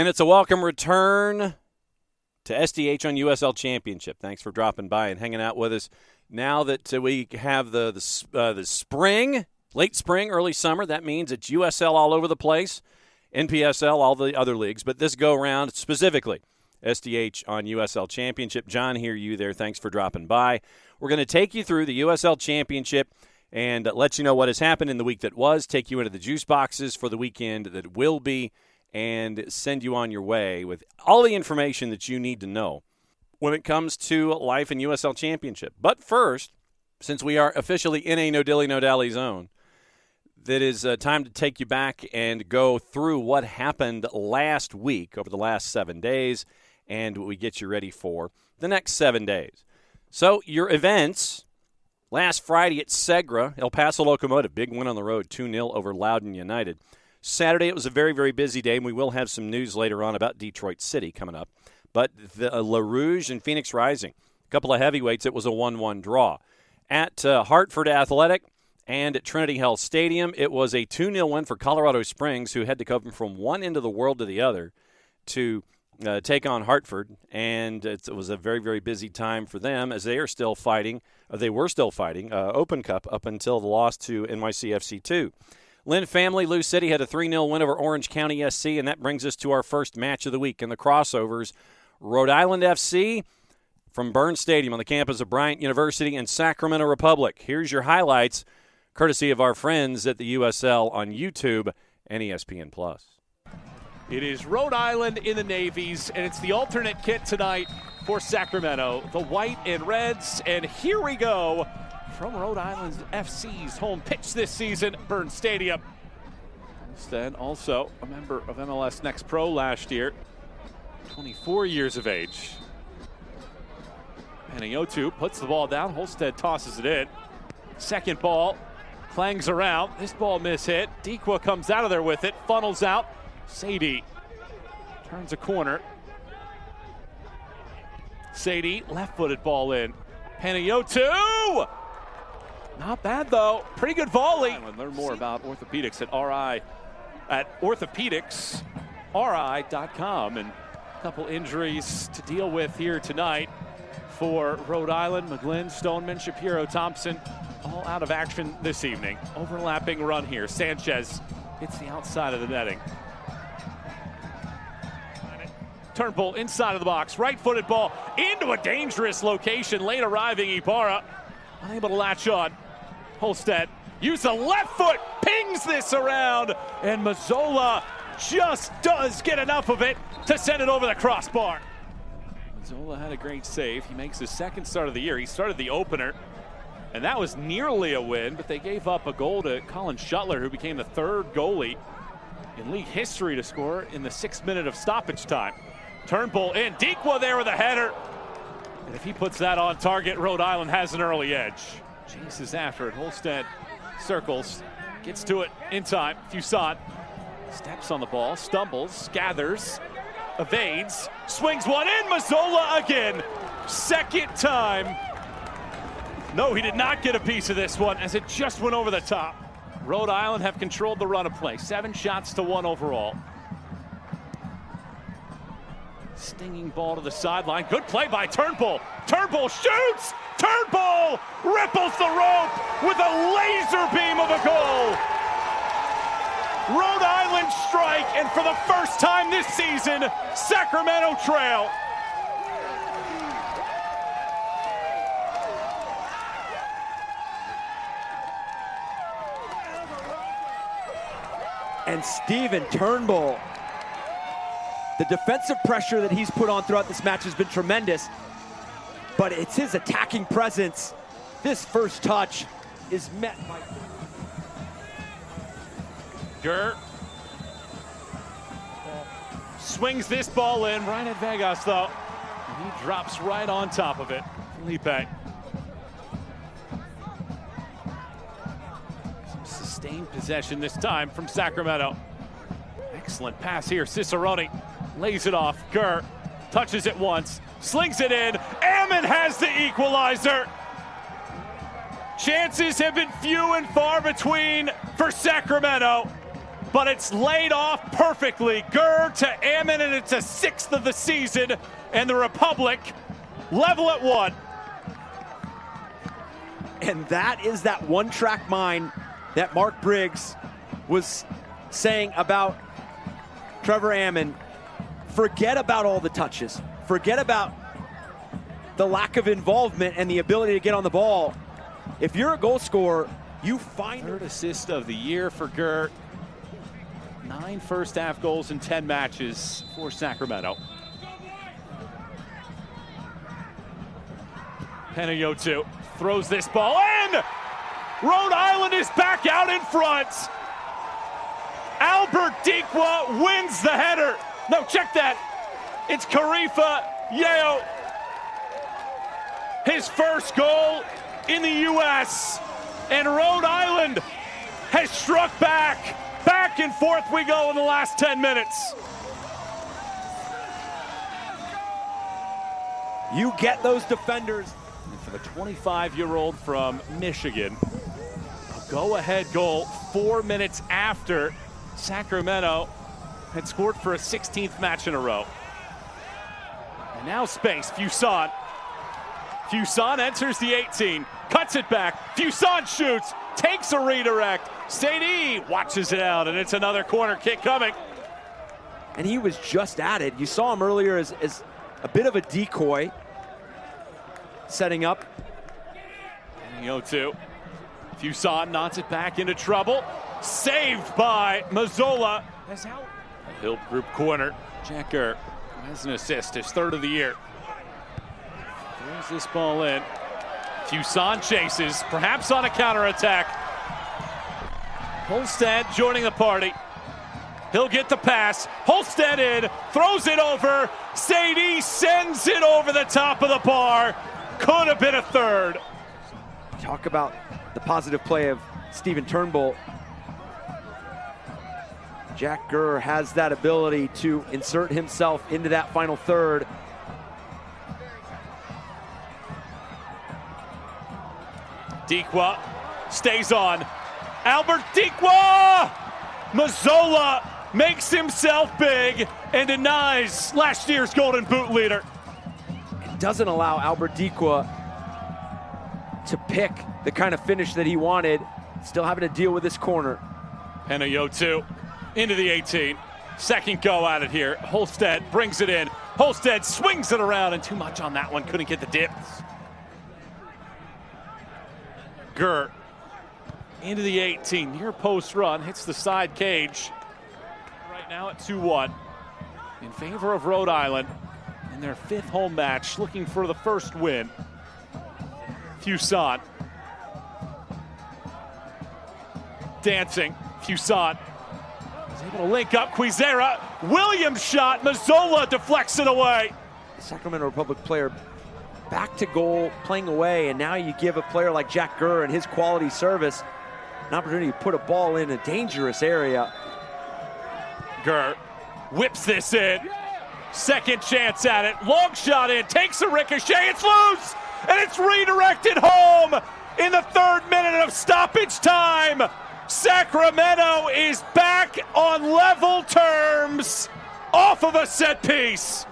And it's a welcome return to SDH on USL Championship. Thanks for dropping by and hanging out with us. Now that we have the spring, late spring, early summer, that means it's USL all over the place, NPSL, all the other leagues. But this go-round, specifically, SDH on USL Championship. John, hear you there. Thanks for dropping by. We're going to take you through the USL Championship and let you know what has happened in the week that was, take you into the juice boxes for the weekend that will be, and send you on your way with all the information that you need to know when it comes to life in USL Championship. But first, since we are officially in a no-dilly, no-dally zone, that is time to take you back and go through what happened last week over the last 7 days, and we get you ready for the next 7 days. So your events, last Friday at Segra, El Paso Locomotive, big win on the road, 2-0 over Loudoun United. Saturday, it was a very, very busy day, and we will have some news later on about Detroit City coming up. But the La Rouge and Phoenix Rising, a couple of heavyweights, it was a 1-1 draw. At Hartford Athletic and at Trinity Health Stadium, it was a 2-0 win for Colorado Springs, who had to come from one end of the world to the other to take on Hartford. And it was a very, very busy time for them as they are still fighting. They were still fighting Open Cup up until the loss to NYCFC 2. Lynn Family, Lou City had a 3-0 win over Orange County SC, and that brings us to our first match of the week in the crossovers. Rhode Island FC from Burns Stadium on the campus of Bryant University and Sacramento Republic. Here's your highlights, courtesy of our friends at the USL on YouTube and ESPN+. It is Rhode Island in the navies, and it's the alternate kit tonight for Sacramento. The white and reds, and here we go. From Rhode Island FC's home pitch this season, Burns Stadium. Instead, also a member of MLS Next Pro last year, 24 years of age. Panayotu puts the ball down. Holstead tosses it in. Second ball clangs around. This ball mishit. Dikwa comes out of there with it, funnels out. Sadie turns a corner. Sadie, left-footed ball in. Panayotu! Not bad, though. Pretty good volley. Learn more about orthopedics at orthopedicsri.com. And a couple injuries to deal with here tonight for Rhode Island. McGlynn, Stoneman, Shapiro, Thompson, all out of action this evening. Overlapping run here. Sanchez hits the outside of the netting. Turnbull inside of the box. Right-footed ball into a dangerous location. Late arriving Ibarra. Unable to latch on. Holstead use the left foot, pings this around, and Mazzola just does get enough of it to send it over the crossbar. Mazzola had a great save. He makes his second start of the year. He started the opener, and that was nearly a win, but they gave up a goal to Colin Shuttler, who became the third goalie in league history to score in the 6th minute of stoppage time. Turnbull in, Dikwa there with a header. And if he puts that on target, Rhode Island has an early edge. Chases after it. Holstead circles, gets to it in time. Fusant steps on the ball, stumbles, gathers, evades, swings one in. Mazzola again. Second time. No, he did not get a piece of this one as it just went over the top. Rhode Island have controlled the run of play. 7 shots to 1 overall. Stinging ball to the sideline. Good play by Turnbull. Turnbull shoots! Turnbull ripples the rope with a laser beam of a goal. Rhode Island strike, and for the first time this season, Sacramento trail. And Steven Turnbull. The defensive pressure that he's put on throughout this match has been tremendous, but it's his attacking presence. This first touch is met by Gurr swings this ball in right at Vegas, though. And he drops right on top of it. Felipe. Some sustained possession this time from Sacramento. Excellent pass here. Cicerone lays it off. Gurr touches it once, slings it in. Ammon has the equalizer. Chances have been few and far between for Sacramento. but it's laid off perfectly. Gurr to Ammon, and it's a 6th of the season, and the Republic level at 1. And that is that one-track mind that Mark Briggs was saying about Trevor Ammon. Forget about all the touches. Forget about the lack of involvement and the ability to get on the ball. If you're a goal scorer, you find 3rd assist of the year for Gurr. 9 first-half goals in 10 matches for Sacramento. Panayotou throws this ball in! Rhode Island is back out in front! Albert Dikwa wins the header. No, check that. It's Karifa Yeo. His first goal in the U.S. And Rhode Island has struck back. Back and forth we go in the last 10 minutes. You get those defenders. And for the 25-year-old from Michigan, a go-ahead goal 4 minutes after Sacramento had scored for a 16th match in a row. And now space, Fuson. Fuson enters the 18, cuts it back. Fuson shoots, takes a redirect. Sadie watches it out, and it's another corner kick coming. And he was just at it. You saw him earlier as a bit of a decoy, setting up. Panayotou. Fuson nods it back into trouble. Saved by Mazzola. A Hill group corner. Jack Gurr has an assist, his 3rd of the year. Throws this ball in. Fuson chases, perhaps on a counterattack. Holstead joining the party. He'll get the pass. Holstead in, throws it over. Sadie sends it over the top of the bar. Could have been a 3rd. Talk about the positive play of Stephen Turnbull. Jack Gurr has that ability to insert himself into that final 3rd. Dikwa stays on. Albert Dikwa! Mazzola makes himself big and denies last year's Golden Boot leader. It doesn't allow Albert Dikwa to pick the kind of finish that he wanted. Still having to deal with this corner. Panayotou into the 18. Second go at it here. Holstead brings it in. Holstead swings it around, and too much on that one. Couldn't get the dip. Gurr into the 18. Near post run. Hits the side cage. Right now at 2-1. In favor of Rhode Island in their 5th home match. Looking for the first win. Fuson. Dancing. Fuson is able to link up. Quizera. Williams shot. Mazzola deflects it away. Sacramento Republic player back to goal, playing away, and now you give a player like Jack Gurr and his quality service an opportunity to put a ball in a dangerous area. Gurr whips this in. Second chance at it. Long shot in. Takes a ricochet. It's loose. And it's redirected home in the 3rd minute of stoppage time. Sacramento is back on level terms off of a set piece.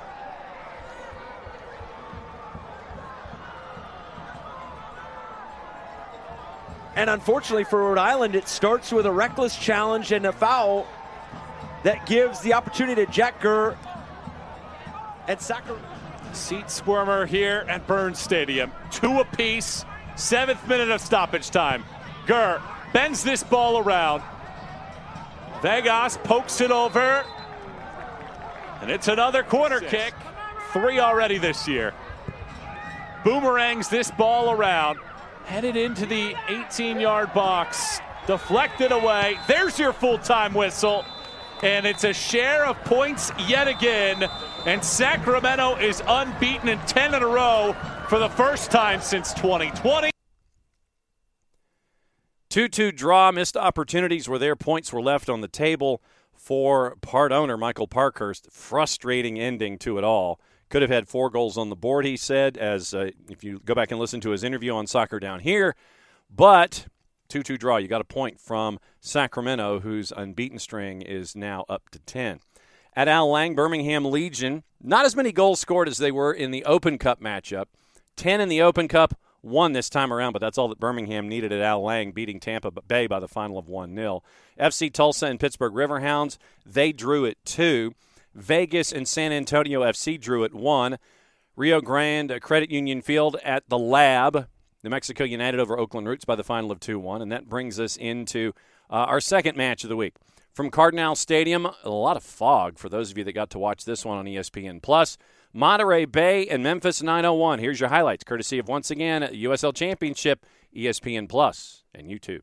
And unfortunately for Rhode Island, it starts with a reckless challenge and a foul that gives the opportunity to Jack Gurr and Sacramento. Seat squirmer here at Burns Stadium. 2 apiece, 7th minute of stoppage time. Gurr bends this ball around. Vegas pokes it over. And it's another corner kick. 3 already this year. Boomerangs this ball around. Headed into the 18-yard box. Deflected away. There's your full-time whistle. And it's a share of points yet again. And Sacramento is unbeaten in 10 in a row for the first time since 2020. 2-2 draw. Missed opportunities where their points were left on the table for part owner Michael Parkhurst. Frustrating ending to it all. Could have had 4 goals on the board, he said, as if you go back and listen to his interview on Soccer Down Here. But 2-2 draw. You got a point from Sacramento, whose unbeaten string is now up to 10. At Al Lang, Birmingham Legion, not as many goals scored as they were in the Open Cup matchup. 10 in the Open Cup, 1 this time around, but that's all that Birmingham needed at Al Lang, beating Tampa Bay by the final of 1-0. FC Tulsa and Pittsburgh Riverhounds, they drew at 2. Vegas and San Antonio FC drew at 1. Rio Grande Credit Union Field at the Lab, New Mexico United over Oakland Roots by the final of 2-1, and that brings us into our second match of the week. From Cardinal Stadium, a lot of fog for those of you that got to watch this one on ESPN+. Monterey Bay and Memphis 901. Here's your highlights, courtesy of, once again, USL Championship, ESPN+, and YouTube.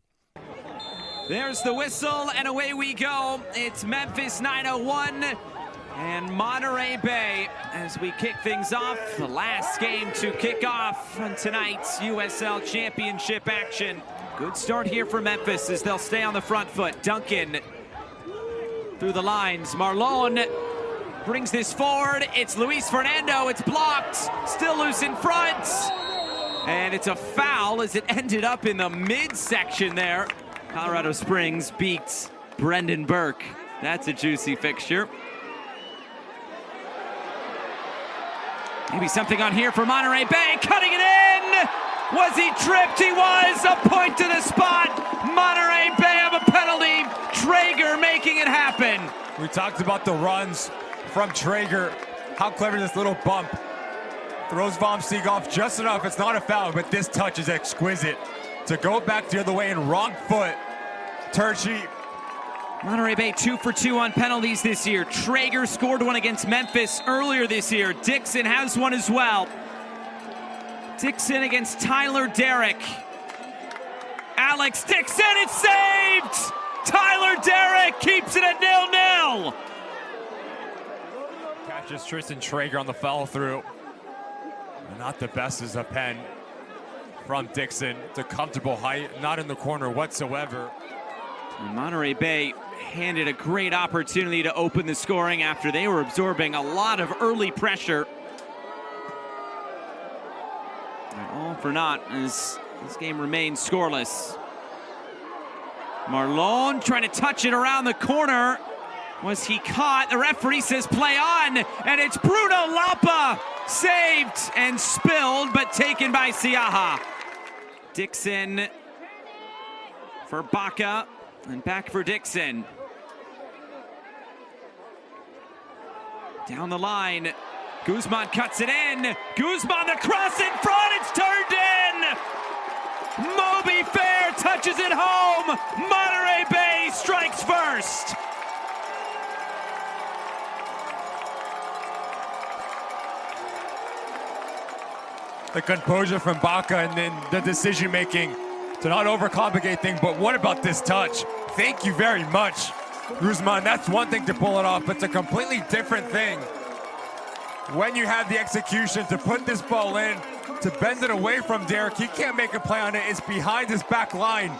There's the whistle, and away we go. It's Memphis 901 and Monterey Bay as we kick things off. The last game to kick off on tonight's USL Championship action. Good start here for Memphis as they'll stay on the front foot. Duncan through the lines. Marlon brings this forward. It's Luis Fernando. It's blocked. Still loose in front. And it's a foul as it ended up in the midsection there. Colorado Springs beats Brendan Burke. That's a juicy fixture. Maybe something on here for Monterey Bay. Cutting it in. Was he tripped? He was. A point to the spot. Monterey Bay have a penalty. Traeger making it happen. We talked about the runs from Traeger. How clever this little bump. Throws Vom Sieg off just enough. It's not a foul, but this touch is exquisite. To go back the other way and wrong foot. Turchi. Monterey Bay 2 for 2 on penalties this year. Traeger scored one against Memphis earlier this year. Dixon has one as well. Dixon against Tyler Derrick. Alex Dixon, it's saved! Tyler Derrick keeps it at 0-0. Catches Tristan Traeger on the follow through. Not the best as a pen from Dixon. It's a comfortable height, not in the corner whatsoever. And Monterey Bay handed a great opportunity to open the scoring after they were absorbing a lot of early pressure. And all for naught as this game remains scoreless. Marlon trying to touch it around the corner. Was he caught? The referee says play on, and it's Bruno Lapa. Saved and spilled, but taken by Siaha. Dixon for Baca, and back for Dixon. Down the line, Guzman cuts it in. Guzman, the cross in front, it's turned in! Moby Fair touches it home. Monterey Bay strikes first. The composure from Baca and then the decision making to not overcomplicate things. But what about this touch? Thank you very much, Guzman. That's one thing to pull it off, but it's a completely different thing when you have the execution to put this ball in, to bend it away from Derrick. He can't make a play on it. It's behind his back line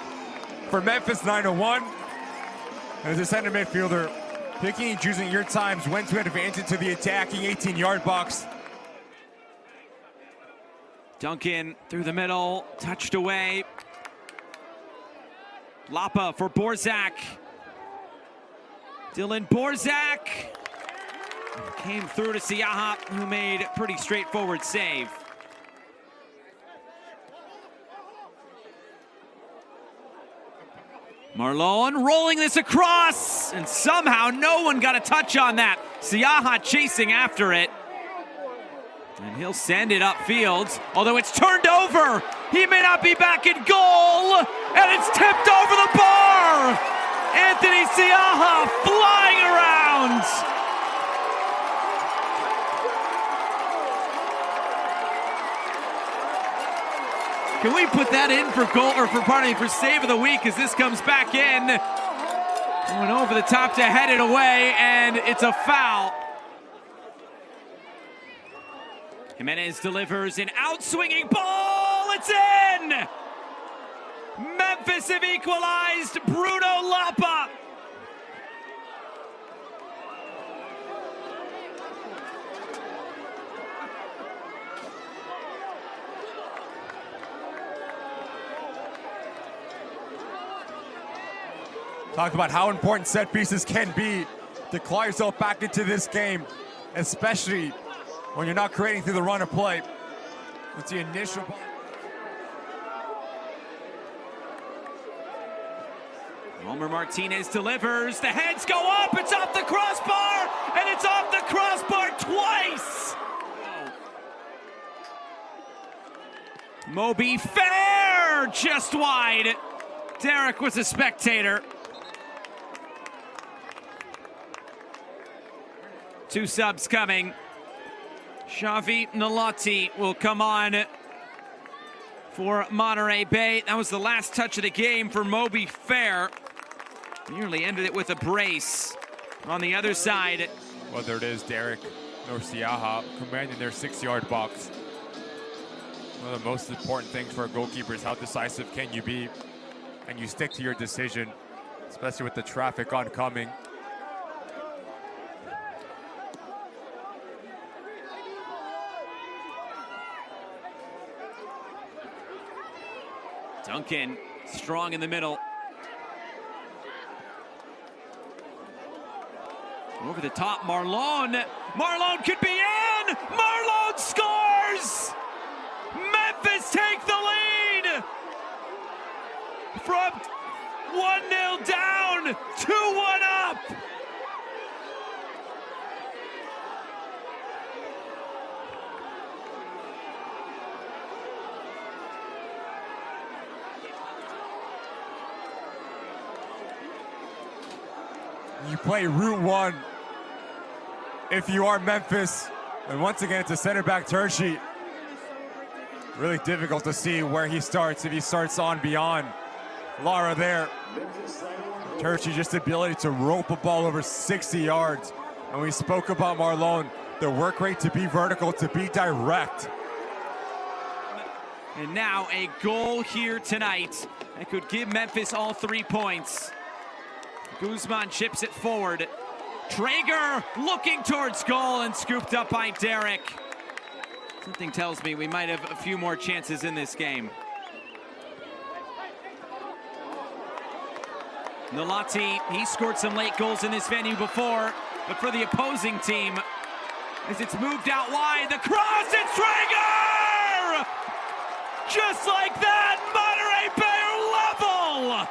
for Memphis 901. As a center midfielder, picking and choosing your times when to advance into the attacking 18-yard box. Duncan through the middle, touched away. Lapa for Borzak. Dylan Borzak came through to Siaha, who made a pretty straightforward save. Marlon rolling this across, and somehow no one got a touch on that. Siaha chasing after it. And he'll send it upfield, although it's turned over. He may not be back in goal, and it's tipped over the bar. Anthony Siaha flying around. Can we put that in for goal, or for save of the week as this comes back in? Going over the top to head it away, and it's a foul. Jimenez delivers an out-swinging ball. It's in! Memphis have equalized. Bruno Lapa. Talk about how important set pieces can be to claw yourself back into this game, especially when you're not creating through the run of play. It's the initial. Homer Martinez delivers. The heads go up. It's off the crossbar, and it's off the crossbar twice. Moby Fair just wide. Derek was a spectator. 2 subs coming. Xavi Nalati will come on for Monterey Bay. That was the last touch of the game for Moby Fair. Nearly ended it with a brace. On the other side, Whether it is Derek or Siaha commanding their 6-yard box. One of the most important things for a goalkeeper is how decisive can you be, and you stick to your decision, especially with the traffic oncoming. Duncan strong in the middle. Over the top, Marlon. Marlon could be in! Marlon scores! Memphis take the lead! From 1-0 down, 2-1 up! You play Route 1 if you are Memphis. And once again, it's a center back Tershi. Really difficult to see where he starts, if he starts on beyond Lara there. Tershi, just the ability to rope a ball over 60 yards. And we spoke about Marlon, the work rate to be vertical, to be direct. And now a goal here tonight that could give Memphis all 3 points. Guzman chips it forward. Traeger looking towards goal and scooped up by Derek. Something tells me we might have a few more chances in this game. Nalati, he scored some late goals in this venue before, but for the opposing team, as it's moved out wide, the cross, it's Traeger! Just like that, Monterey Bay are level!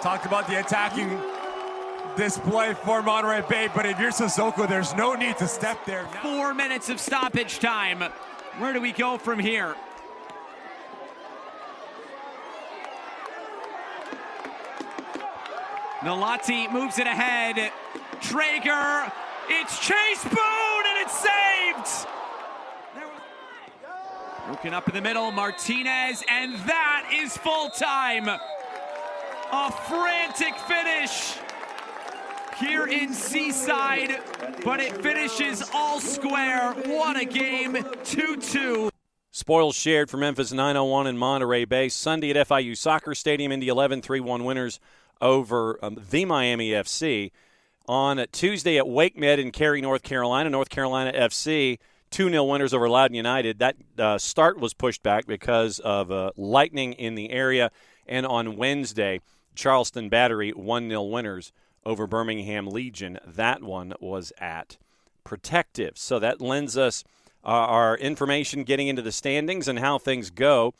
Talked about the attacking display for Monterey Bay, but if you're Sissoko, there's no need to step there. 4 minutes of stoppage time. Where do we go from here? Nalati moves it ahead. Traeger, it's Chase Boone, and it's saved! Broken up in the middle, Martinez, and that is full time. A frantic finish here in Seaside, but it finishes all square. What a game, 2-2. Spoils shared for Memphis 901 and Monterey Bay. Sunday at FIU Soccer Stadium, Indy 11, 3-1 winners over the Miami FC. On Tuesday at Wake Med in Cary, North Carolina FC, 2-0 winners over Loudoun United. That start was pushed back because of lightning in the area. And on Wednesday, Charleston Battery 1-0 winners over Birmingham Legion. That one was at Protective. So that lends us our information getting into the standings and how things go.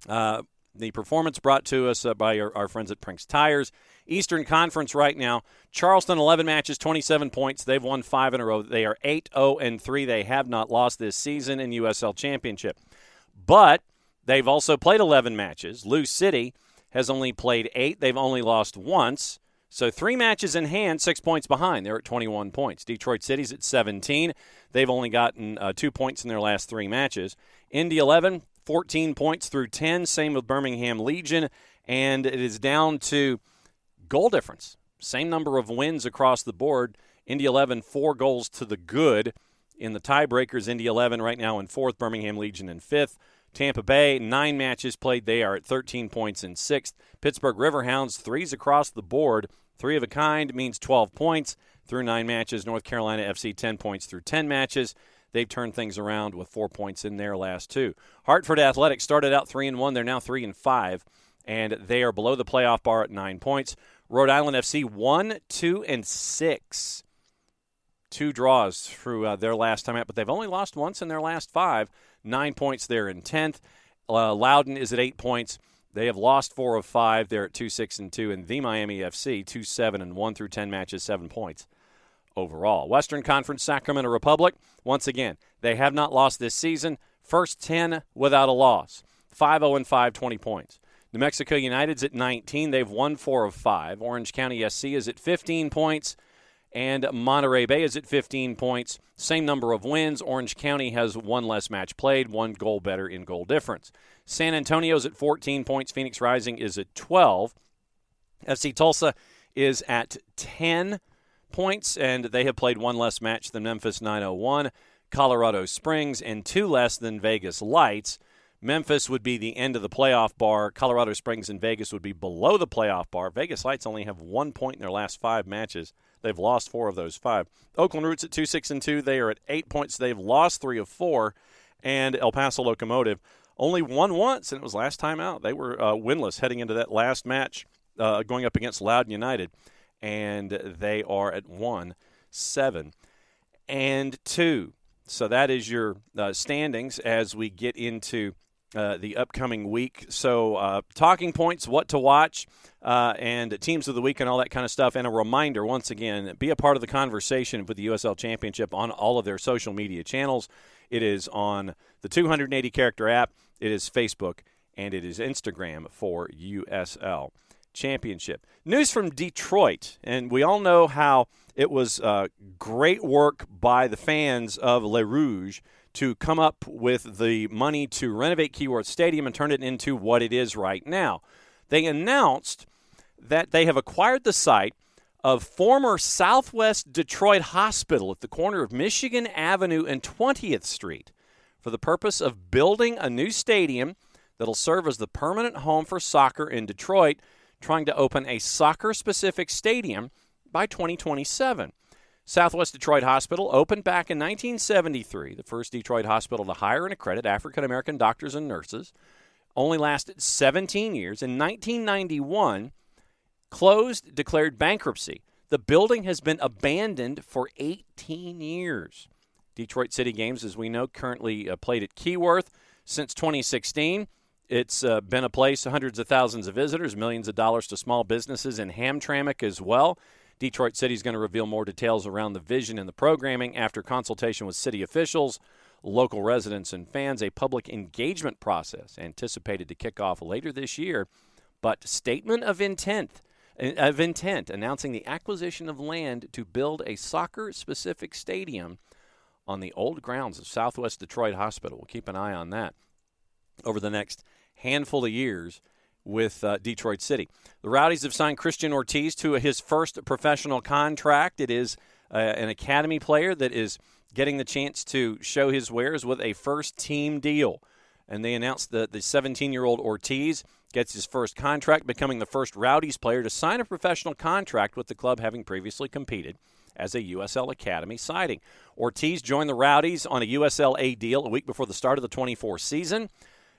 The performance brought to us by our friends at Prinks Tires. Eastern Conference right now, Charleston 11 matches, 27 points. They've won 5 in a row. They are 8-0-3. They have not lost this season in USL Championship. But they've also played 11 matches. Lou City has only played 8. They've only lost once. So 3 matches in hand, 6 points behind. They're at 21 points. Detroit City's at 17. They've only gotten 2 points in their last 3 matches. Indy 11, 14 points through 10. Same with Birmingham Legion. And it is down to goal difference. Same number of wins across the board. Indy 11, 4 goals to the good. In the tiebreakers, Indy 11 right now in 4th, Birmingham Legion in 5th. Tampa Bay, 9 matches played. They are at 13 points in 6th. Pittsburgh Riverhounds, 3s across the board. 3 of a kind means 12 points through 9 matches. North Carolina FC, 10 points through 10 matches. They've turned things around with 4 points in their last 2. Hartford Athletics started out 3-1. They're now 3-5, and they are below the playoff bar at 9 points. Rhode Island FC, 1-2-6. 2 draws through their last time out, but they've only lost once in their last 5. 9 points there in 10th. Loudoun is at 8 points. They have lost 4 of 5. They're at 2-6-2. And the Miami FC, 2-7-1 through 10 matches, 7 points overall. Western Conference, Sacramento Republic, once again, they have not lost this season. First 10 without a loss. 5-0-5, 20 points. New Mexico United's at 19. They've won 4 of 5. Orange County SC is at 15 points. And Monterey Bay is at 15 points. Same number of wins. Orange County has 1 less match played, 1 goal better in goal difference. San Antonio's at 14 points. Phoenix Rising is at 12. FC Tulsa is at 10 points, and they have played 1 less match than Memphis 901, Colorado Springs, and 2 less than Vegas Lights. Memphis would be the end of the playoff bar. Colorado Springs and Vegas would be below the playoff bar. Vegas Lights only have 1 point in their last 5 matches. They've lost 4 of those 5. Oakland Roots at 2-6-2. They are at 8 points. They've lost 3 of 4. And El Paso Locomotive only won once, and it was last time out. They were winless heading into that last match going up against Loudoun United. And they are at 1-7-2. So that is your standings as we get into the upcoming week. So talking points, what to watch, and teams of the week and all that kind of stuff. And a reminder, once again, be a part of the conversation with the USL Championship on all of their social media channels. It is on the 280-character app. It is Facebook, and it is Instagram for USL Championship. News from Detroit, and we all know how it was great work by the fans of Le Rouge to come up with the money to renovate Keyworth Stadium and turn it into what it is right now. They announced that they have acquired the site of former Southwest Detroit Hospital at the corner of Michigan Avenue and 20th Street for the purpose of building a new stadium that'll serve as the permanent home for soccer in Detroit, trying to open a soccer-specific stadium by 2027. Southwest Detroit Hospital opened back in 1973, the first Detroit hospital to hire and accredit African-American doctors and nurses. Only lasted 17 years. In 1991, closed, declared bankruptcy. The building has been abandoned for 18 years. Detroit City Games, as we know, currently played at Keyworth since 2016. It's been a place, hundreds of thousands of visitors, millions of dollars to small businesses in Hamtramck as well. Detroit City is going to reveal more details around the vision and the programming after consultation with city officials, local residents, and fans. A public engagement process anticipated to kick off later this year, but statement of intent announcing the acquisition of land to build a soccer-specific stadium on the old grounds of Southwest Detroit Hospital. We'll keep an eye on that over the next handful of years with Detroit City. The Rowdies have signed Christian Ortiz to his first professional contract. It is an academy player that is getting the chance to show his wares with a first-team deal. And they announced that the 17-year-old Ortiz gets his first contract, becoming the first Rowdies player to sign a professional contract with the club, having previously competed as a USL Academy sighting. Ortiz joined the Rowdies on a USL A deal a week before the start of the 24 season,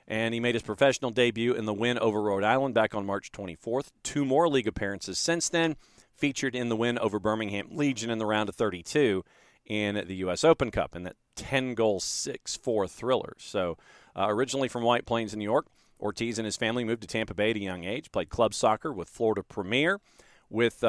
and he made his professional debut in the win over Rhode Island back on March 24th. 2 more league appearances since then, featured in the win over Birmingham Legion in the round of 32 in the U.S. Open Cup in that 10-goal, 6-4 thriller. So originally from White Plains, New York, Ortiz and his family moved to Tampa Bay at a young age, played club soccer with Florida Premier, with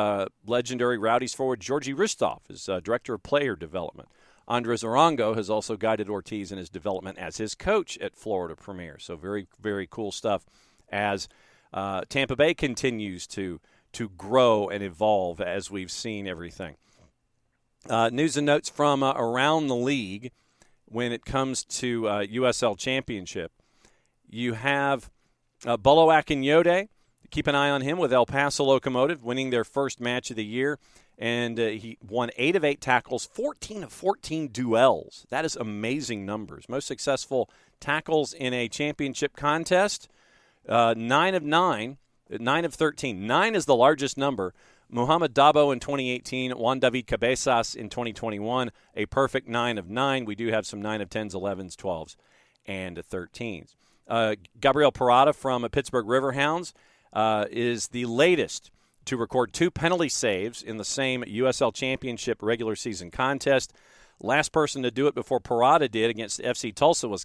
legendary Rowdies forward Georgie Ristov as Director of Player Development. Andres Arango has also guided Ortiz in his development as his coach at Florida Premier. So very, very cool stuff as Tampa Bay continues to grow and evolve as we've seen everything. News and notes from around the league when it comes to USL Championship. You have Bolo Akinyode. Keep an eye on him with El Paso Locomotive, winning their first match of the year And he won 8 of 8 tackles, 14 of 14 duels. That is amazing numbers. Most successful tackles in a championship contest, 9 of 9, 9 of 13. 9 is the largest number. Muhammad Dabo in 2018, Juan David Cabezas in 2021, a perfect 9 of 9. We do have some 9 of 10s, 11s, 12s, and 13s. Gabriel Parada from Pittsburgh Riverhounds is the latest to record 2 penalty saves in the same USL Championship regular season contest. Last person to do it before Parada did against FC Tulsa was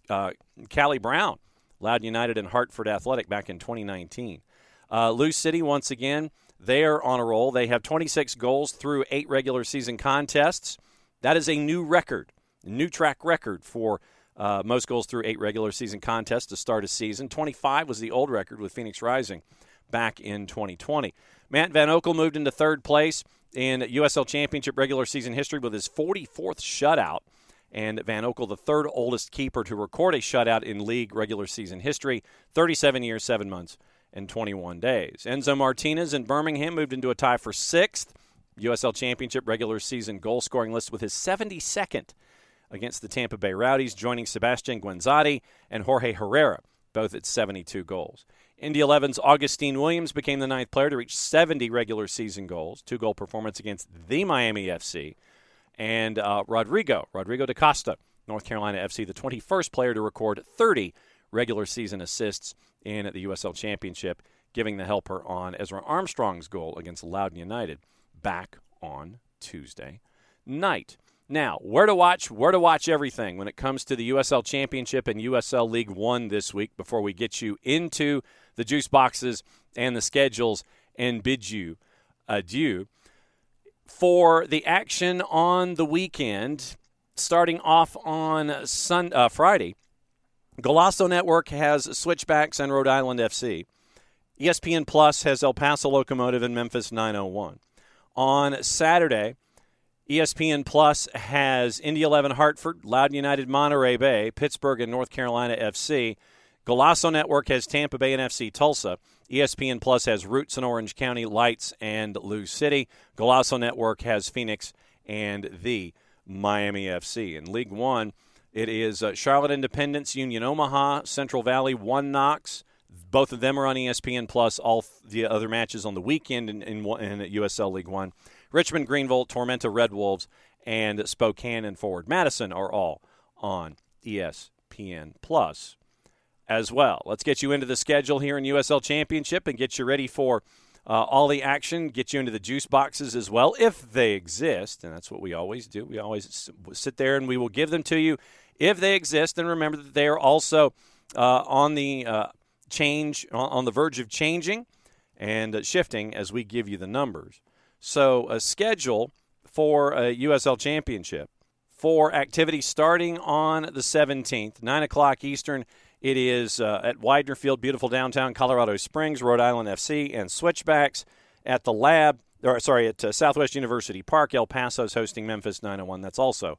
Callie Brown, Loudoun United and Hartford Athletic back in 2019. Lou City, once again, they're on a roll. They have 26 goals through 8 regular season contests. That is a new record, new track record for most goals through 8 regular season contests to start a season. 25 was the old record with Phoenix Rising back in 2020. Matt Van Oekel moved into 3rd place in USL Championship regular season history with his 44th shutout. And Van Oekel, the 3rd oldest keeper to record a shutout in league regular season history, 37 years, 7 months, and 21 days. Enzo Martinez in Birmingham moved into a tie for 6th USL Championship regular season goal-scoring list with his 72nd against the Tampa Bay Rowdies, joining Sebastian Guenzati and Jorge Herrera, both at 72 goals. Indy 11's Augustine Williams became the 9th player to reach 70 regular season goals, 2-goal performance against the Miami FC. And Rodrigo da Costa, North Carolina FC, the 21st player to record 30 regular season assists in the USL Championship, giving the helper on Ezra Armstrong's goal against Loudoun United back on Tuesday night. Now, where to watch everything when it comes to the USL Championship and USL League One this week before we get you into the juice boxes and the schedules and bid you adieu. For the action on the weekend, starting off on Friday, Golasso Network has Switchbacks and Rhode Island FC. ESPN Plus has El Paso Locomotive and Memphis 901. On Saturday, ESPN Plus has Indy 11 Hartford, Loudoun United Monterey Bay, Pittsburgh and North Carolina FC. Golasso Network has Tampa Bay and FC Tulsa. ESPN Plus has Roots and Orange County, Lights and Lou City. Golasso Network has Phoenix and the Miami FC. In League One, it is Charlotte Independence, Union Omaha, Central Valley, One Knox. Both of them are on ESPN Plus. All the other matches on the weekend in USL League One. Richmond, Greenville, Tormenta Red Wolves, and Spokane and Forward Madison are all on ESPN Plus as well. Let's get you into the schedule here in USL Championship and get you ready for all the action, get you into the juice boxes as well, if they exist, and that's what we always do. We always sit there and we will give them to you if they exist, and remember that they are also on the on the verge of changing and shifting as we give you the numbers. So a schedule for a USL Championship for activity starting on the 17th, 9 o'clock Eastern. It is at Widener Field, beautiful downtown Colorado Springs, Rhode Island FC, and Switchbacks at the at Southwest University Park. El Paso's hosting Memphis 901. That's also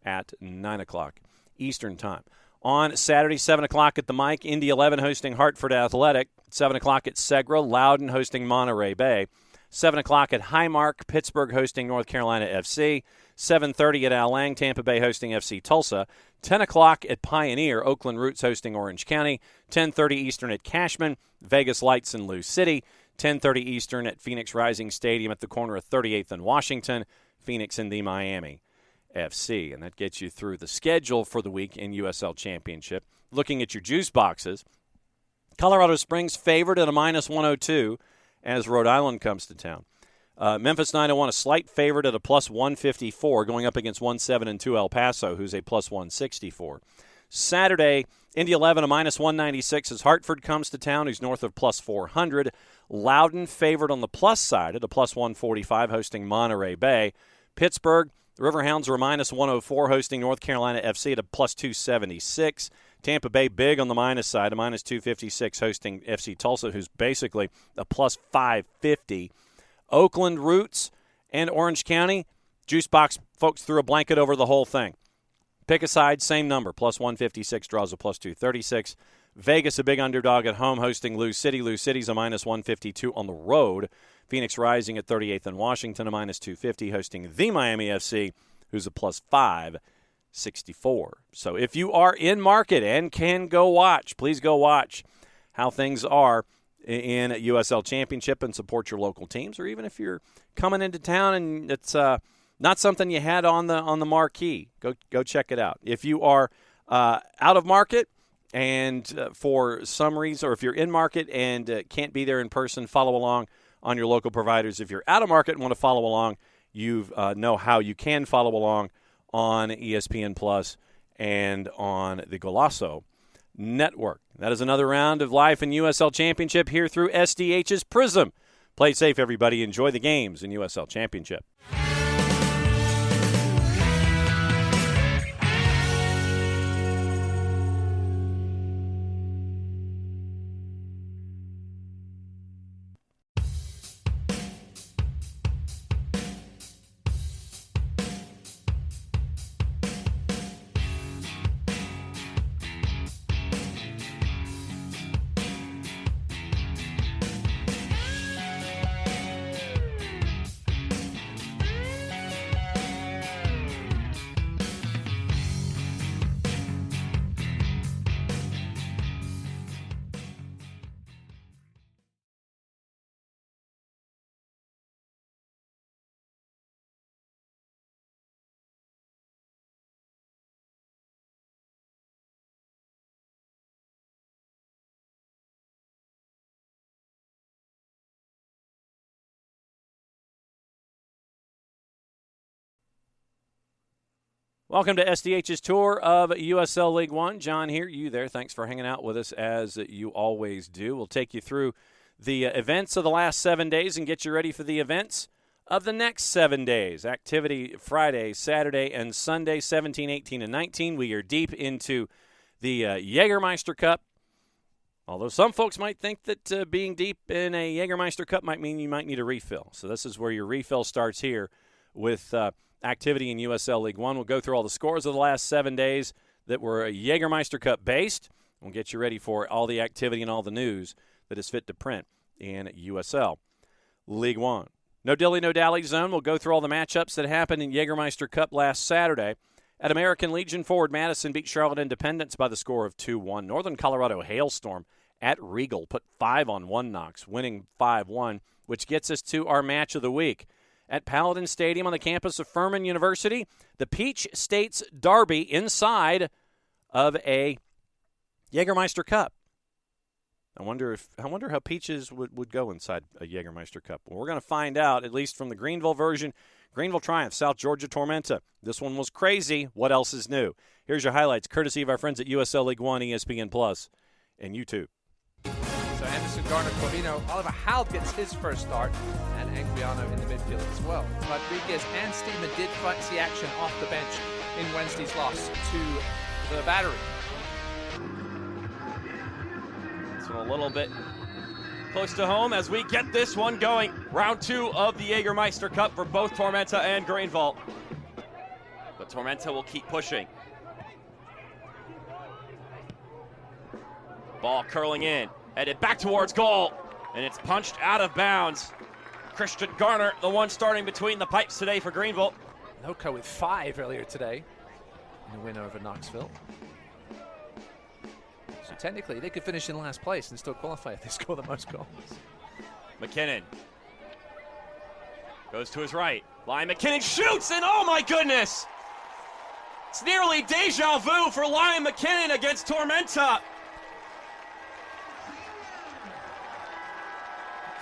at 9 o'clock Eastern time. On Saturday, 7 o'clock at the Mike, Indy 11 hosting Hartford Athletic. 7 o'clock at Segra, Loudoun hosting Monterey Bay. 7 o'clock at Highmark, Pittsburgh hosting North Carolina FC. 7:30 at Al Lang, Tampa Bay hosting FC Tulsa. 10 o'clock at Pioneer, Oakland Roots hosting Orange County. 10:30 Eastern at Cashman, Vegas Lights in Lou City. 10:30 Eastern at Phoenix Rising Stadium at the corner of 38th and Washington, Phoenix and the Miami FC. And that gets you through the schedule for the week in USL Championship. Looking at your juice boxes, Colorado Springs favored at a -102 as Rhode Island comes to town. Memphis 901, a slight favorite at a +154, going up against 1-7-2 El Paso, who's a +164. Saturday, Indy 11, a -196 as Hartford comes to town, who's north of +400. Loudoun favored on the plus side at a +145, hosting Monterey Bay. Pittsburgh, the Riverhounds are a -104, hosting North Carolina FC at a +276. Tampa Bay big on the minus side, a -256, hosting FC Tulsa, who's basically a +550. Oakland Roots and Orange County, juice box folks threw a blanket over the whole thing. Pick a side, same number, +156, draws a +236. Vegas, a big underdog at home, hosting Lou City. Lou City's a -152 on the road. Phoenix Rising at 38th and Washington, a -250, hosting the Miami FC, who's a +564. So if you are in market and can go watch, please go watch how things are in USL Championship and support your local teams. Or even if you're coming into town and it's not something you had on the marquee, go check it out. If you are out of market and for some reason, or if you're in market and can't be there in person, follow along on your local providers. If you're out of market and want to follow along, you know how you can follow along on ESPN Plus and on the Golazo Network. That is another round of Life in USL Championship here through SDH's Prism. Play safe, everybody. Enjoy the games in USL Championship. Welcome to SDH's tour of USL League One. John here, you there. Thanks for hanging out with us as you always do. We'll take you through the events of the last 7 days and get you ready for the events of the next 7 days. Activity Friday, Saturday, and Sunday, 17, 18, and 19. We are deep into the Jägermeister Cup. Although some folks might think that being deep in a Jägermeister Cup might mean you might need a refill. So this is where your refill starts here with activity in USL League One. We'll go through all the scores of the last 7 days that were Jägermeister Cup based. We'll get you ready for all the activity and all the news that is fit to print in USL League One. No dilly, no dally zone. We'll go through all the matchups that happened in Jägermeister Cup last Saturday. At American Legion, Forward Madison beat Charlotte Independence by the score of 2-1. Northern Colorado Hailstorm at Regal put 5 on 1 Knox, winning 5-1, which gets us to our match of the week. At Paladin Stadium on the campus of Furman University, the Peach States Derby inside of a Jägermeister Cup. I wonder how Peaches would go inside a Jägermeister Cup. Well, we're going to find out, at least from the Greenville version. Greenville triumph, South Georgia Tormenta. This one was crazy. What else is new? Here's your highlights, courtesy of our friends at USL League One, ESPN Plus, and YouTube. So Anderson, Garner, Corvino, Oliver Howe gets his first start, and Anguiano in the midfield as well. Rodriguez and Steeman did fancy action off the bench in Wednesday's loss to the Battery. So a little bit close to home as we get this one going. Round 2 of the Jägermeister Cup for both Tormenta and Greenville. But Tormenta will keep pushing. Ball curling in, headed back towards goal, and it's punched out of bounds. Christian Garner, the one starting between the pipes today for Greenville. Noco with 5 earlier today in the win over Knoxville. So technically, they could finish in last place and still qualify if they score the most goals. McKinnon goes to his right. Lion McKinnon shoots, and oh my goodness! It's nearly deja vu for Lion McKinnon against Tormenta.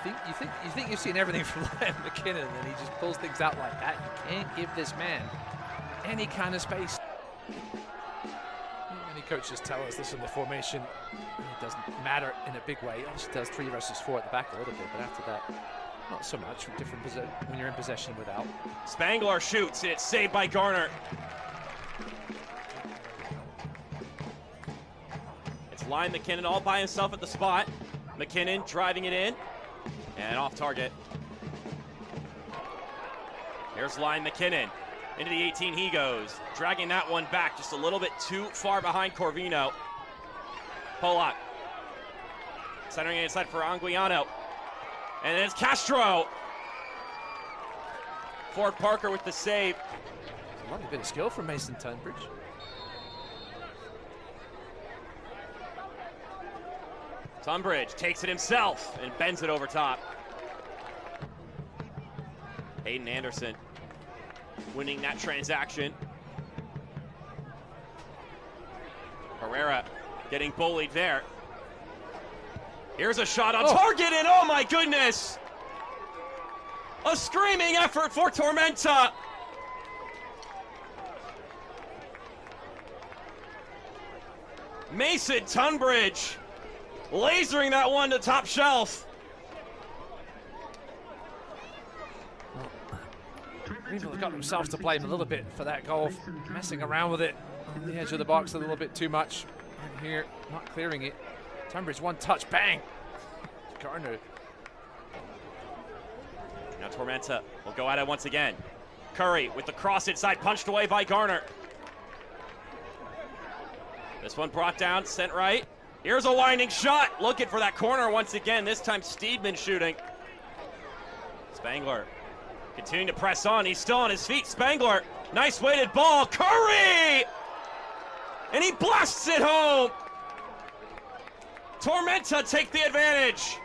You think you've seen everything from Liam McKinnon, and he just pulls things out like that. You can't give this man any kind of space. Many coaches tell us this in the formation. It doesn't matter in a big way. It obviously does 3 versus 4 at the back a little bit, but after that, not so much. Different when you're in possession without. Spangler shoots. It's saved by Garner. It's Lion McKinnon all by himself at the spot. McKinnon driving it in. And off target. Here's Lion McKinnon. Into the 18 he goes. Dragging that one back just a little bit too far behind Corvino. Polak. Centering it inside for Anguiano. And it's Castro. Ford Parker with the save. A lovely bit of skill from Mason Tunbridge. Tunbridge takes it himself and bends it over top. Hayden Anderson winning that transaction. Herrera getting bullied there. Here's a shot on target, and oh my goodness! A screaming effort for Tormenta. Mason Tunbridge lasering that one to top shelf. Greenville have got themselves to blame a little bit for that goal, messing around with it on the edge of the box a little bit too much. And here, not clearing it. Tunbridge, one touch, bang! Garner. Now Tormenta will go at it once again. Curry with the cross inside, punched away by Garner. This one brought down, sent right. Here's a winding shot, looking for that corner once again, this time Steedman shooting. Spangler continuing to press on, he's still on his feet. Spangler, nice weighted ball, Curry! And he blasts it home! Tormenta take the advantage.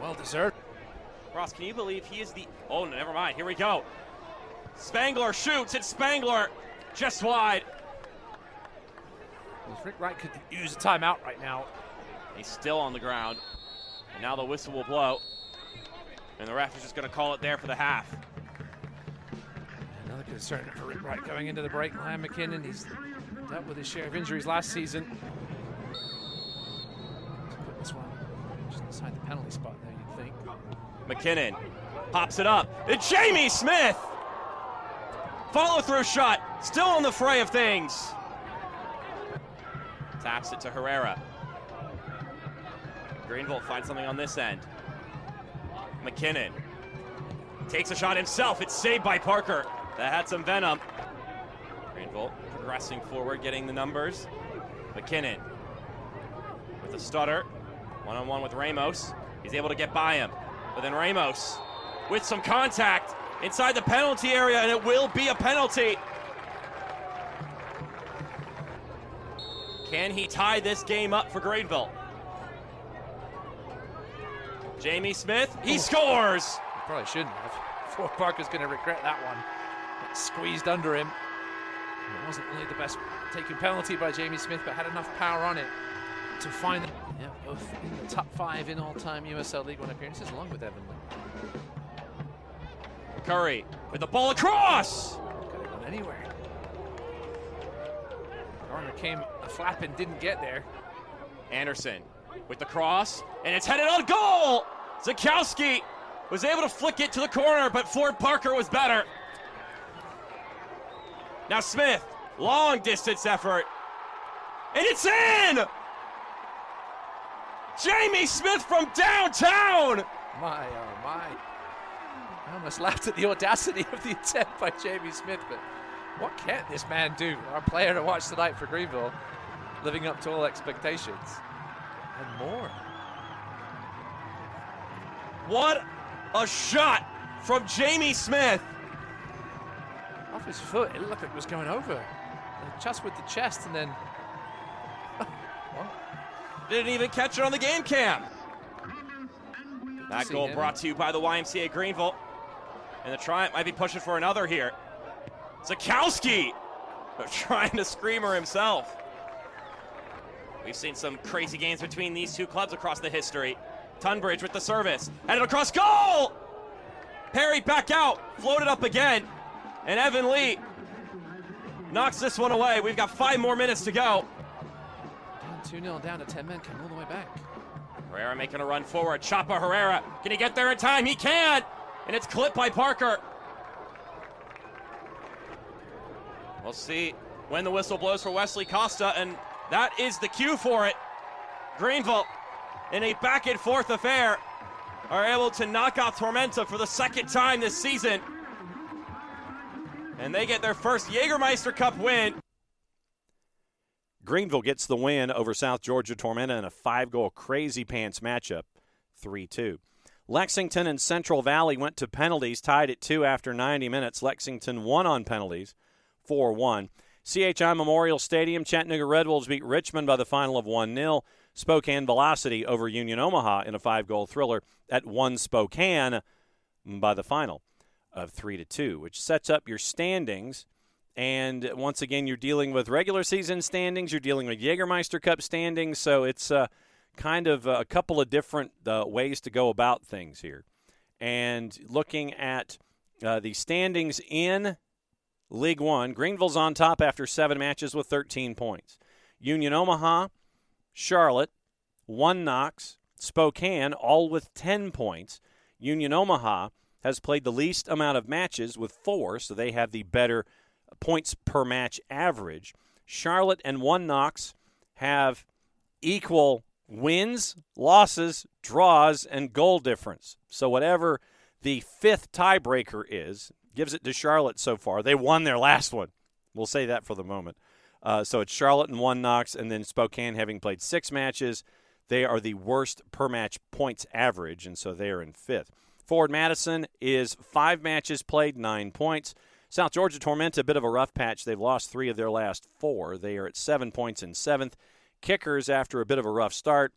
Well deserved. Ross, can you believe he is the, oh, never mind, here we go. Spangler shoots, it's Spangler, just wide. Rick Wright could use a timeout right now. He's still on the ground. And now the whistle will blow. And the ref is just going to call it there for the half. Another concern for Rick Wright going into the break. Ryan McKinnon, he's dealt with his share of injuries last season. Put this one just inside the penalty spot there, you'd think. McKinnon pops it up. And Jamie Smith! Follow-through shot. Still in the fray of things. Taps it to Herrera. Greenville finds something on this end. McKinnon takes a shot himself. It's saved by Parker. That had some venom. Greenville progressing forward, getting the numbers. McKinnon with a stutter. One-on-one with Ramos. He's able to get by him. But then Ramos with some contact inside the penalty area, and it will be a penalty. Can he tie this game up for Greenville? Jamie Smith, he scores! He probably shouldn't have. Ford Parker's going to regret that one. It squeezed under him. It wasn't really the best taken penalty by Jamie Smith, but had enough power on it to find them. Yeah, both in the top 5 in all-time USL League One appearances, along with Evan Lee. Curry with the ball across! Could have gone anywhere. Garner came a flap and didn't get there. Anderson with the cross, and it's headed on goal! Zakowski was able to flick it to the corner, but Ford Parker was better. Now Smith, long distance effort, and it's in! Jamie Smith from downtown! My, oh my. I almost laughed at the audacity of the attempt by Jamie Smith, but what can't this man do? Our player to watch tonight for Greenville, living up to all expectations and more. What a shot from Jamie Smith. Off his foot, it looked like it was going over. Just with the chest, and then didn't even catch it on the game cam. That goal brought to you by the YMCA Greenville. And the Triumph might be pushing for another here. Zakowski trying to screamer himself. We've seen some crazy games between these two clubs across the history. Tunbridge with the service, headed across, goal! Perry back out, floated up again, and Evan Lee knocks this one away. We've got 5 more minutes to go. 2-0 down to 10 men, come all the way back. Herrera making a run forward. Chapa Herrera, can he get there in time? He can, and it's clipped by Parker. We'll see when the whistle blows for Wesley Costa, and that is the cue for it. Greenville, in a back and forth affair, are able to knock out Tormenta for the 2nd time this season. And they get their first Jägermeister Cup win. Greenville gets the win over South Georgia Tormenta in a 5-goal crazy pants matchup, 3-2. Lexington and Central Valley went to penalties, tied at 2 after 90 minutes. Lexington won on penalties, 4-1. CHI Memorial Stadium, Chattanooga Red Wolves beat Richmond by the final of 1-0. Spokane Velocity over Union Omaha in a 5-goal thriller at 1 Spokane by the final of 3-2, which sets up your standings. And once again, you're dealing with regular season standings. You're dealing with Jägermeister Cup standings. So it's kind of a couple of different ways to go about things here. And looking at the standings in League One, Greenville's on top after 7 matches with 13 points. Union Omaha, Charlotte, 1 Knox, Spokane, all with 10 points. Union Omaha has played the least amount of matches with 4, so they have the better points per match average. Charlotte and 1 Knox have equal wins, losses, draws, and goal difference. So whatever the 5th tiebreaker is, gives it to Charlotte so far. They won their last one. We'll say that for the moment. So it's Charlotte and 1 Knox, and then Spokane having played 6 matches. They are the worst per match points average, and so they are in 5th. Forward Madison is 5 matches played, 9 points. South Georgia Tormenta, a bit of a rough patch. They've lost 3 of their last 4. They are at 7 points in 7th. Kickers, after a bit of a rough start,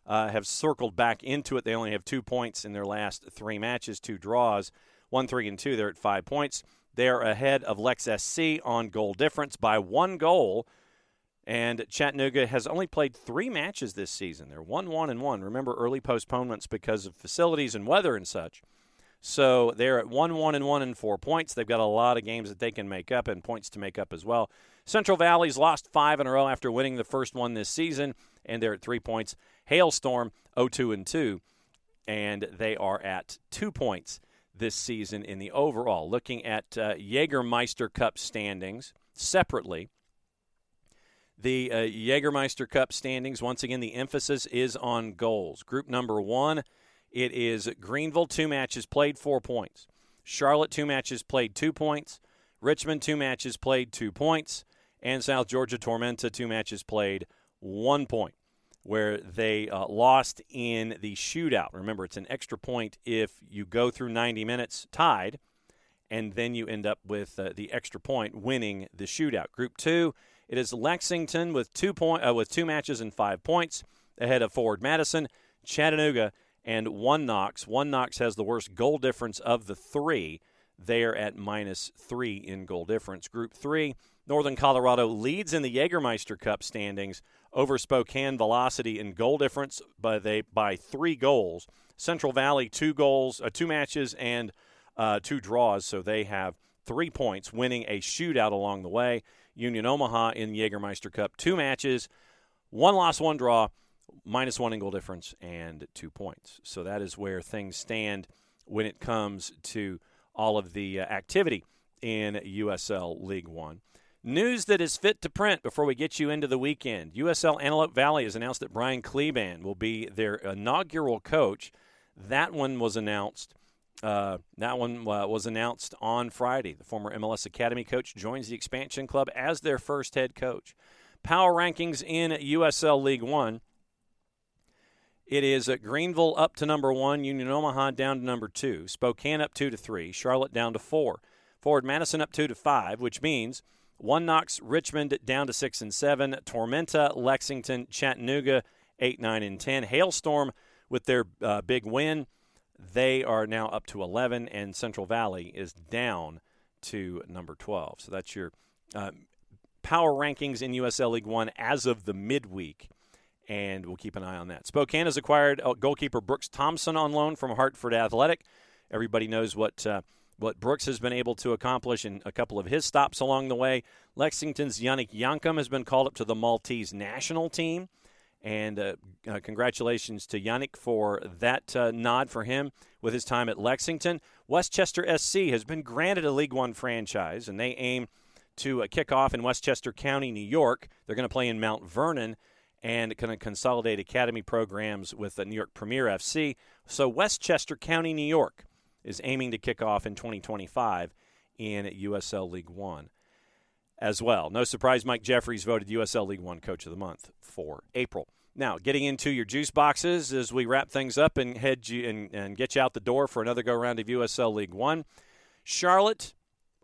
have circled back into it. They only have 2 points in their last 3 matches, 2 draws, 1, 3, and 2. They're at 5 points. They're ahead of Lex SC on goal difference by 1 goal. And Chattanooga has only played 3 matches this season. They're 1-1-1. Remember, early postponements because of facilities and weather and such. So they're at 1-1-1 and 4 points. They've got a lot of games that they can make up and points to make up as well. Central Valley's lost 5 in a row after winning the first one this season, and they're at 3 points. Hailstorm, 0-2-2, and they are at 2 points this season in the overall. Looking at Jägermeister Cup standings separately, the Jägermeister Cup standings, once again, the emphasis is on goals. Group number 1, it is Greenville, 2 matches played, 4 points. Charlotte, 2 matches played, 2 points. Richmond, 2 matches played, 2 points. And South Georgia Tormenta, 2 matches played, 1 point, where they lost in the shootout. Remember, it's an extra point if you go through 90 minutes tied, and then you end up with the extra point winning the shootout. Group 2, it is Lexington with 2 matches and 5 points ahead of Forward Madison, Chattanooga, and 1 Knox. 1 Knox has the worst goal difference of the 3. They are at -3 in goal difference. Group 3, Northern Colorado leads in the Jägermeister Cup standings over Spokane Velocity in goal difference by 3 goals. Central Valley, 2 matches, and 2 draws, so they have 3 points, winning a shootout along the way. Union Omaha in the Jägermeister Cup, 2 matches, 1 loss, 1 draw, -1 in goal difference, and 2 points. So that is where things stand when it comes to all of the activity in USL League One. News that is fit to print before we get you into the weekend. USL Antelope Valley has announced that Brian Kleban will be their inaugural coach. That one was announced. Was announced on Friday. The former MLS Academy coach joins the expansion club as their first head coach. Power rankings in USL League One. It is Greenville up to number 1, Union Omaha down to number 2, Spokane up 2 to 3, Charlotte down to 4, Forward Madison up 2 to 5, which means 1 Knox, Richmond down to 6 and 7, Tormenta, Lexington, Chattanooga 8, 9, and 10. Hailstorm with their big win, they are now up to 11, and Central Valley is down to number 12. So that's your power rankings in USL League One as of the midweek. And we'll keep an eye on that. Spokane has acquired goalkeeper Brooks Thompson on loan from Hartford Athletic. Everybody knows what Brooks has been able to accomplish in a couple of his stops along the way. Lexington's Yannick Yankum has been called up to the Maltese national team. And congratulations to Yannick for that nod for him with his time at Lexington. Westchester SC has been granted a League One franchise, and they aim to kick off in Westchester County, New York. They're going to play in Mount Vernon and going to consolidate academy programs with the New York Premier FC. So Westchester County, New York is aiming to kick off in 2025 in USL League One as well. No surprise, Mike Jeffries voted USL League One Coach of the Month for April. Now, getting into your juice boxes as we wrap things up and head you and get you out the door for another go-round of USL League One. Charlotte,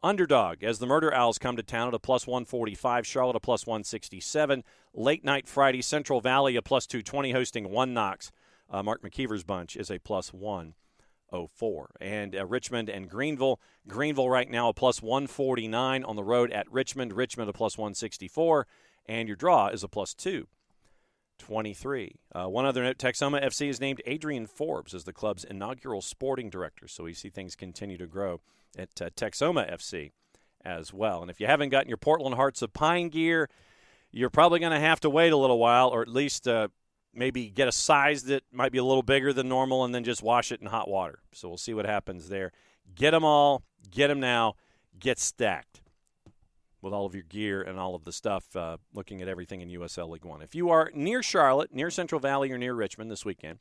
underdog, as the Murder Owls come to town at a plus 145. Charlotte a plus 167. Late night Friday, Central Valley a plus 220 hosting One Knox. Mark McKeever's bunch is a plus 104. And Richmond and Greenville. Greenville right now a plus 149 on the road at Richmond. Richmond a plus 164. And your draw is a plus 223. One other note, Texoma FC has named Adrian Forbes as the club's inaugural sporting director, so we see things continue to grow at Texoma FC as well. And if you haven't gotten your Portland Hearts of Pine gear, you're probably going to have to wait a little while, or at least maybe get a size that might be a little bigger than normal and then just wash it in hot water. So we'll see what happens there. Get them all. Get them now. Get stacked with all of your gear and all of the stuff, looking at everything in USL League One. If you are near Charlotte, near Central Valley, or near Richmond this weekend,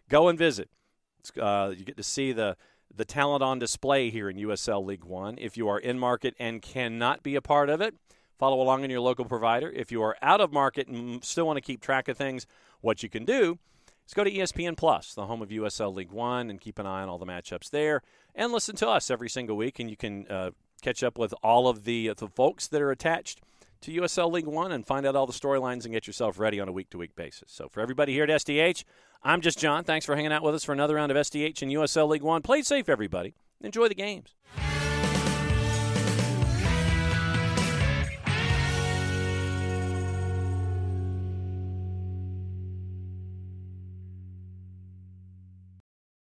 go and visit. You get to see the talent on display here in USL League One. If you are in market and cannot be a part of it, follow along in your local provider. If you are out of market and still want to keep track of things, what you can do is go to ESPN Plus, the home of USL League One, and keep an eye on all the matchups there. And listen to us every single week, and you can catch up with all of the folks that are attached to USL League One and find out all the storylines and get yourself ready on a week-to-week basis. So for everybody here at SDH, I'm just John. Thanks for hanging out with us for another round of SDH and USL League One. Play safe, everybody. Enjoy the games.